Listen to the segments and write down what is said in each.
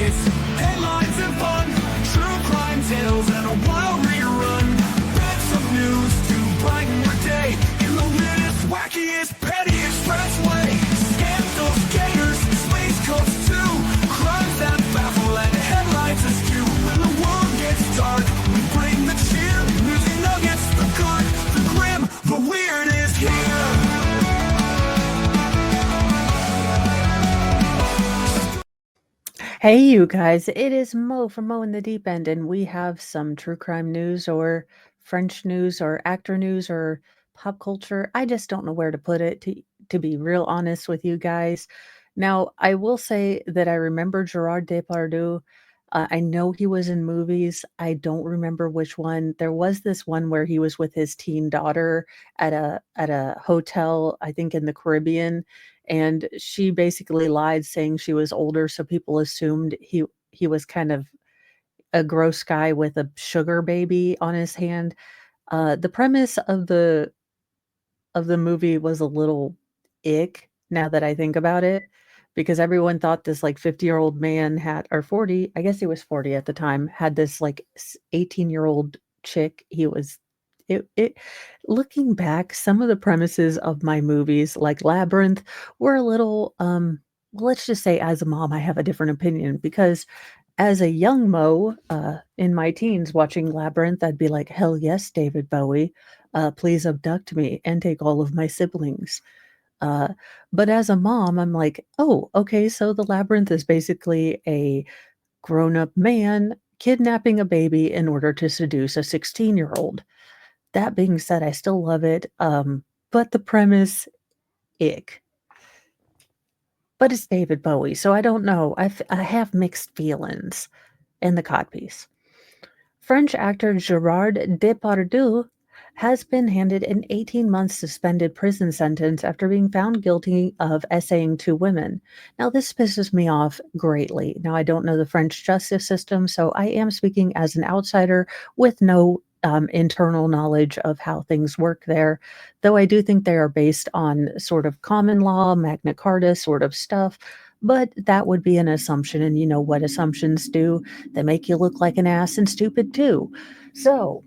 It's headlines and fun, true crime tales and a wild rerun. Bits of news to brighten your day in the latest, wackiest, pettiest fresh way. Scandals, gators, space coast too, crimes that baffle and headlines askew. When the world gets dark, we bring the cheer. Newsy nuggets, the good, the grim, the weird is here. Hey, you guys, it is Mo from Mo in the Deep End, and we have some true crime news or French news or actor news or pop culture. I just don't know where to put it, to be real honest with you guys. Now, I will say that I remember Gerard Depardieu. I know he was in movies. I don't remember which one. There was this one where he was with his teen daughter at a hotel, I think in the Caribbean, and she basically lied saying she was older, so people assumed he was kind of a gross guy with a sugar baby on his hand. The premise of the movie was a little ick now that I think about it, because everyone thought this like 50-year-old man had, or 40, I guess he was 40 at the time, had this like 18-year-old chick. He was it looking back, some of the premises of my movies like Labyrinth were a little well, let's just say as a mom I have a different opinion, because as a young Mo, in my teens watching Labyrinth, I'd be like, "Hell yes, David Bowie, please abduct me and take all of my siblings." Uh, but as a mom, I'm like, "Oh, okay, so the Labyrinth is basically a grown-up man kidnapping a baby in order to seduce a 16-year-old." That being said, I still love it, but the premise, ick. But it's David Bowie, so I don't know. I have mixed feelings in the codpiece. French actor Gérard Depardieu has been handed an 18-month suspended prison sentence after being found guilty of essaying two women. Now, this pisses me off greatly. Now, I don't know the French justice system, so I am speaking as an outsider with no internal knowledge of how things work there, though I do think they are based on sort of common law, Magna Carta sort of stuff. But that would be an assumption, and you know what assumptions do? They make you look like an ass and stupid too. So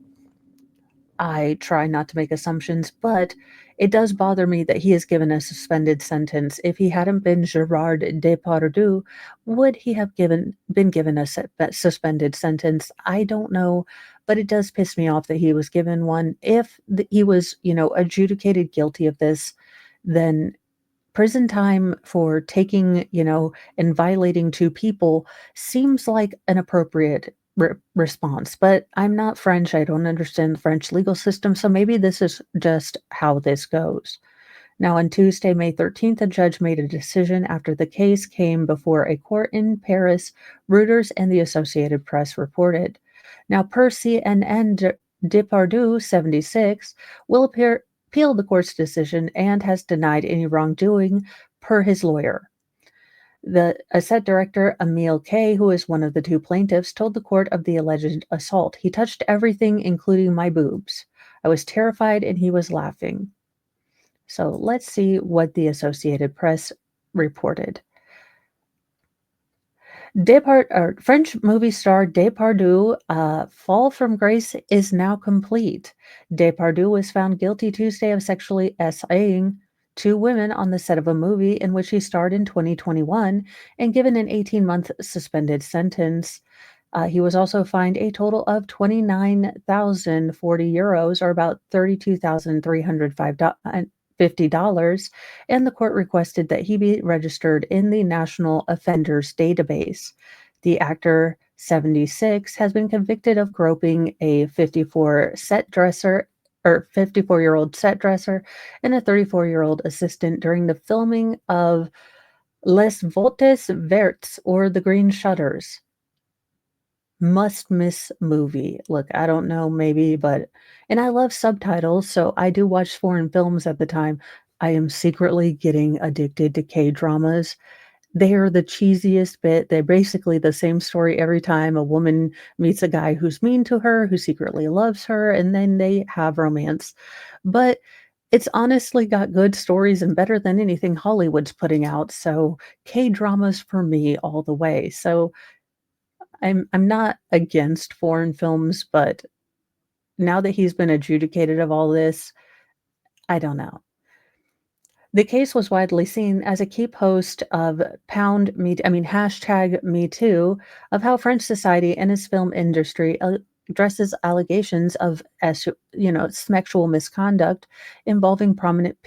I try not to make assumptions, but it does bother me that he is given a suspended sentence. If he hadn't been Gerard Depardieu, would he have been given a suspended sentence? I don't know, but it does piss me off that he was given one. If he was, adjudicated guilty of this, then prison time for taking, and violating two people seems like an appropriate response. But I'm not French. I don't understand the French legal system. So maybe this is just how this goes. Now, on Tuesday, May 13th, a judge made a decision after the case came before a court in Paris, Reuters and the Associated Press reported. Now, per CNN, Depardieu, 76, will appeal the court's decision and has denied any wrongdoing, per his lawyer. A set director, Emile K., who is one of the two plaintiffs, told the court of the alleged assault. "He touched everything, including my boobs. I was terrified and he was laughing." So let's see what the Associated Press reported. French movie star Depardieu, fall from grace is now complete. Depardieu was found guilty Tuesday of sexually essaying two women on the set of a movie in which he starred in 2021 and given an 18-month suspended sentence. He was also fined a total of 29,040 euros, or about $32,350, and the court requested that he be registered in the National Offenders Database. The actor, 76, has been convicted of groping a 54-year-old set dresser and a 34-year-old assistant during the filming of Les Volets Verts, or The Green Shutters. Must-miss movie. Look, I don't know, maybe, and I love subtitles, so I do watch foreign films at the time. I am secretly getting addicted to K-dramas. They are the cheesiest bit. They're basically the same story every time. A woman meets a guy who's mean to her, who secretly loves her, and then they have romance. But it's honestly got good stories and better than anything Hollywood's putting out. So K-dramas for me all the way. So I'm not against foreign films, but now that he's been adjudicated of all this, I don't know. The case was widely seen as a key post of hashtag Me Too, of how French society and its film industry addresses allegations of, sexual misconduct involving prominent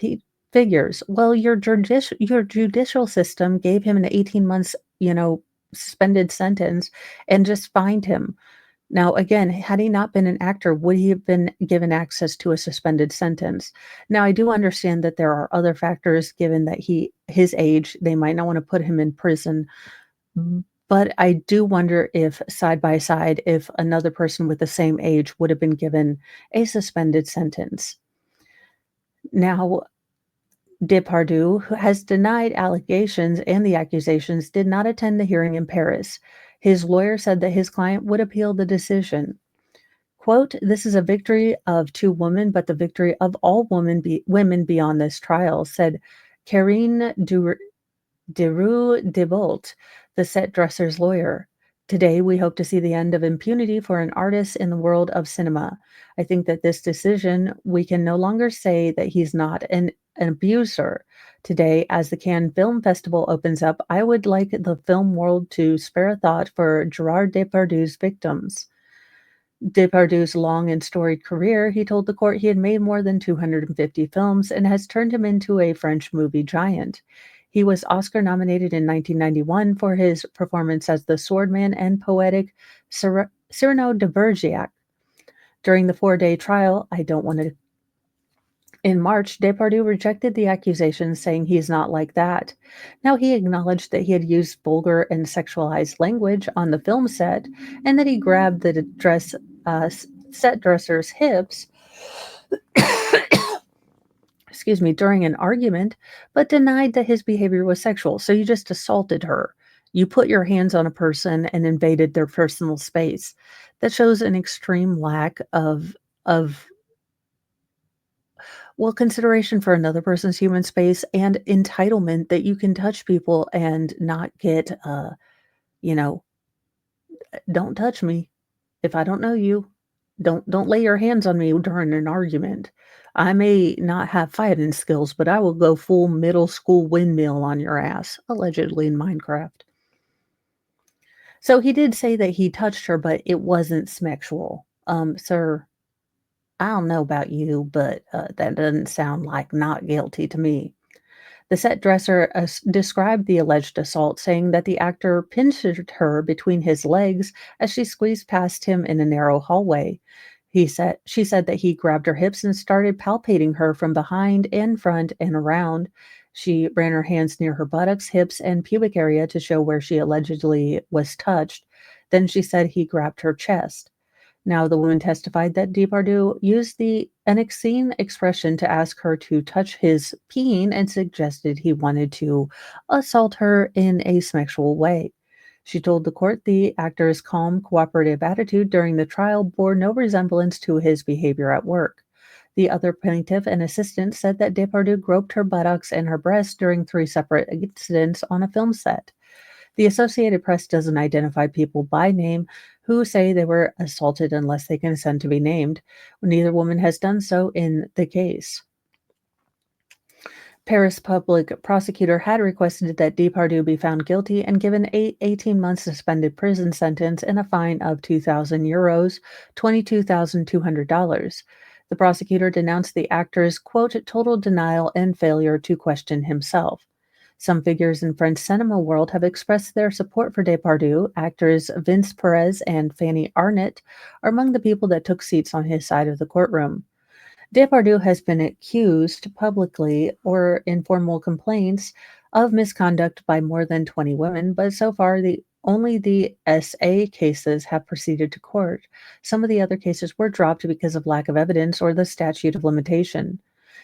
figures. Well, your judicial system gave him an 18 months, suspended sentence and just fined him. Now, again, had he not been an actor, would he have been given access to a suspended sentence? Now, I do understand that there are other factors given that his age, they might not want to put him in prison. But I do wonder if side by side, if another person with the same age would have been given a suspended sentence. Now, Depardieu, who has denied allegations and the accusations, did not attend the hearing in Paris. His lawyer said that his client would appeal the decision. Quote, "This is a victory of two women, but the victory of all women beyond this trial," said Karine Deroux Debault, the set dresser's lawyer. "Today, we hope to see the end of impunity for an artist in the world of cinema. I think that this decision, we can no longer say that he's not an abuser. Today, as the Cannes Film Festival opens up, I would like the film world to spare a thought for Gérard Depardieu's victims." Depardieu's long and storied career, he told the court he had made more than 250 films and has turned him into a French movie giant. He was Oscar nominated in 1991 for his performance as the swordman and poetic Cyrano de Bergerac. During the 4-day trial, in March, Depardieu rejected the accusations, saying he's not like that. Now, he acknowledged that he had used vulgar and sexualized language on the film set and that he grabbed the set dresser's hips during an argument, but denied that his behavior was sexual. So you just assaulted her. You put your hands on a person and invaded their personal space. That shows an extreme lack of consideration for another person's human space and entitlement that you can touch people and not get, don't touch me if I don't know you. Don't lay your hands on me during an argument. I may not have fighting skills, but I will go full middle school windmill on your ass, allegedly in Minecraft. So he did say that he touched her, but it wasn't sexual. Sir, I don't know about you, but that doesn't sound like not guilty to me. The set dresser described the alleged assault, saying that the actor pinched her between his legs as she squeezed past him in a narrow hallway. She said that he grabbed her hips and started palpating her from behind and front and around. She ran her hands near her buttocks, hips, and pubic area to show where she allegedly was touched. Then she said he grabbed her chest. Now, the woman testified that Depardieu used an obscene expression to ask her to touch his peen and suggested he wanted to assault her in a sexual way. She told the court the actor's calm, cooperative attitude during the trial bore no resemblance to his behavior at work. The other plaintiff and assistant said that Depardieu groped her buttocks and her breasts during 3 separate incidents on a film set. The Associated Press doesn't identify people by name who say they were assaulted unless they consent to be named. Neither woman has done so in the case. Paris public prosecutor had requested that Depardieu be found guilty and given an 18-month suspended prison sentence and a fine of €2,000, $22,200. The prosecutor denounced the actor's, quote, total denial and failure to question himself. Some figures in French cinema world have expressed their support for Depardieu. Actors Vince Perez and Fanny Arnett are among the people that took seats on his side of the courtroom. Depardieu has been accused publicly or in formal complaints of misconduct by more than 20 women, but so far only the SA cases have proceeded to court. Some of the other cases were dropped because of lack of evidence or the statute of limitation.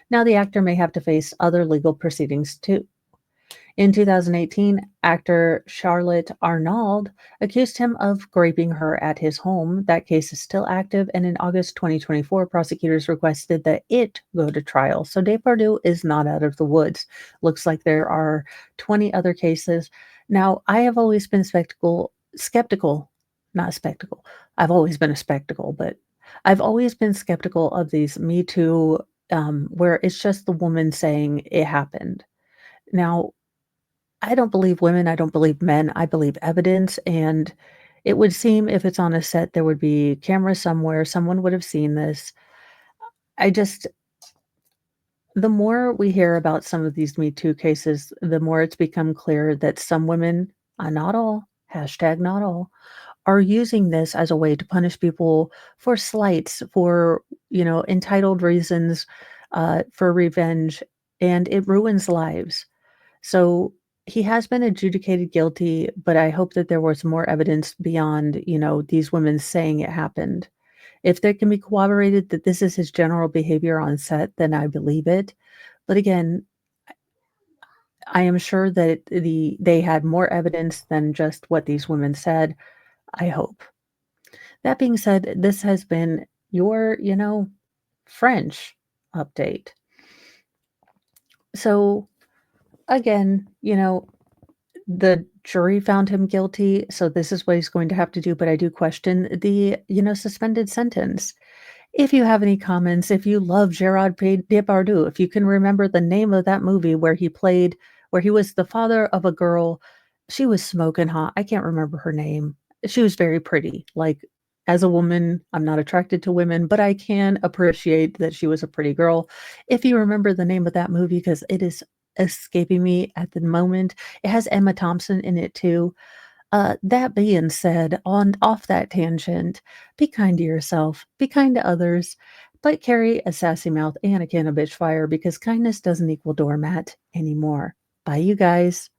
Now the actor may have to face other legal proceedings too. In 2018, actor Charlotte Arnauld accused him of raping her at his home. That case is still active, and in August 2024, prosecutors requested that it go to trial. So Depardieu is not out of the woods. Looks like there are 20 other cases. Now, I have always been skeptical not a spectacle. I've always been a spectacle, but I've always been skeptical of these Me Too, where it's just the woman saying it happened. Now, I don't believe women, I don't believe men, I believe evidence, and it would seem if it's on a set, there would be cameras somewhere, someone would have seen this. I just the more we hear about some of these Me Too cases, the more it's become clear that some women, not all, hashtag not all, are using this as a way to punish people for slights, for, entitled reasons, for revenge, and it ruins lives. So he has been adjudicated guilty, but I hope that there was more evidence beyond, these women saying it happened. If there can be corroborated that this is his general behavior on set, then I believe it. But again, I am sure that they had more evidence than just what these women said. I hope. That being said, this has been your, French update. So again, the jury found him guilty, so this is what he's going to have to do, but I do question the, suspended sentence. If you have any comments, if you love Depardieu, if you can remember the name of that movie where he was the father of a girl, she was smoking hot. I can't remember her name. She was very pretty. Like, as a woman, I'm not attracted to women, but I can appreciate that she was a pretty girl. If you remember the name of that movie, because it is escaping me at the moment, it has Emma Thompson in it too. That being said, on off that tangent, be kind to yourself, be kind to others, but carry a sassy mouth and a can of bitch fire because kindness doesn't equal doormat anymore. Bye, you guys.